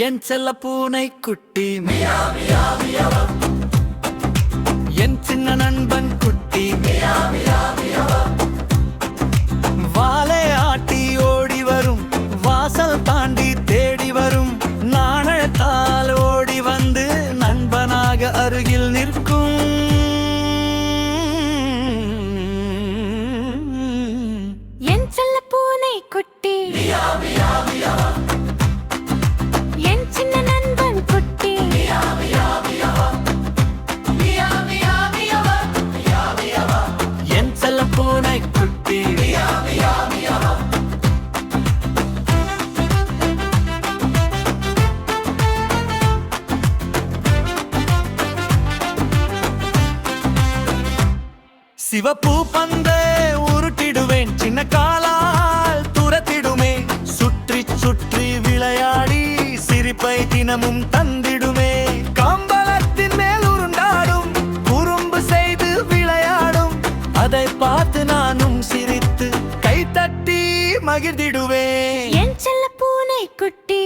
என் செல்ல பூனை குட்டி மியா மியா மியாவா, என் சின்ன நண்பன் குட்டி மியா மியா மியாவா, வாலை ஆட்டி ஓடி வரும், வாசல் தாண்டி தேடி வரும், நாணயத்தால் ஓடி வந்து நண்பனாக அருகில் நிற்கும். என் செல்ல பூனை குட்டி மியா மியா மியாவா, என் சின்ன நண்பன் குட்டி மியா மியா மியாவா, மியா மியா மியாவா, மியா மியாவா, என் செல்ல பூனை குட்டி மியா மியா மியாவா. சிவப்பு பந்தை உருட்டிடுவேன், சின்ன காலால் துரத்திடுமே, சுற்றி சுற்றி விளையாடி சிரிப்பை தினமும் தந்திடுமே. கம்பளத்தின் மேல் உருண்டாடும், குறும்பு செய்து விளையாடும், அதை பார்த்து நானும் சிரித்து கைத்தட்டி மகிழ்ந்திடுவேன். என் செல்ல பூனை குட்டி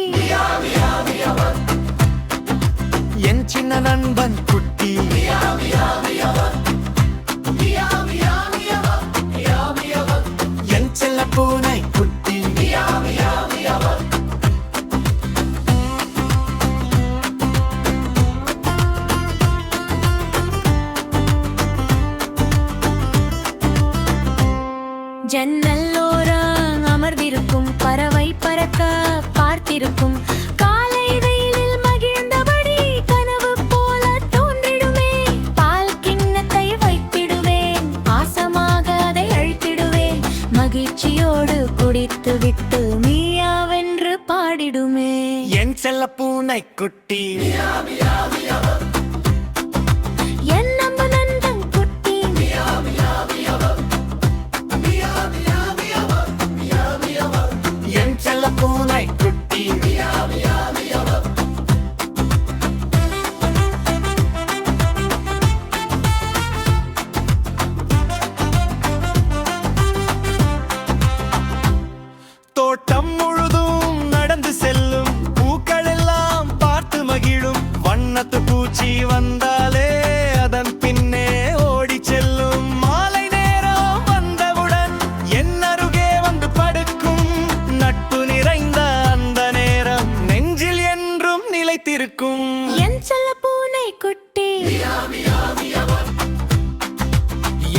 என் சின்ன நண்பன் குட்டி என் செல்ல பூனை குட்டி. ஜன்னல்லோரம் அமர்ந்திருக்கும் பறவை பறக்க பார்த்திருக்கும், காலை வெயிலில் மகிழ்ந்தபடி கனவு போல தோன்றிடுமே. பால் கிண்ணத்தை வைத்திடுவேன், பாசமாக அதை அழித்திடுவேன், மகிழ்ச்சியோடு குடித்து விட்டு மியாவென்று பாடிடுமே. என் செல்ல பூனை குட்டி என் அன்பு நண்பன் குட்டி என் செல்ல பூனை குட்டி. தோட்டம் முழுதும் நடந்து செல்லும், பூக்கள் எல்லாம் பார்த்து மகிழும், வண்ணத்து பூச்சி வந்தாலே அதன் பின்னே ஓடி செல்லும். மாலை நேரம் வந்தவுடன் என் அருகே வந்து படுக்கும், நட்பு நிறைந்த அந்த நேரம் நெஞ்சில் என்றும் நிலைத்திருக்கும். என் செல்ல பூனை குட்டி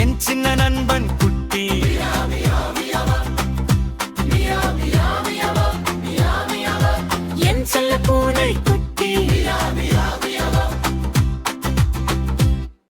என் சின்ன நண்பன் குட்டி.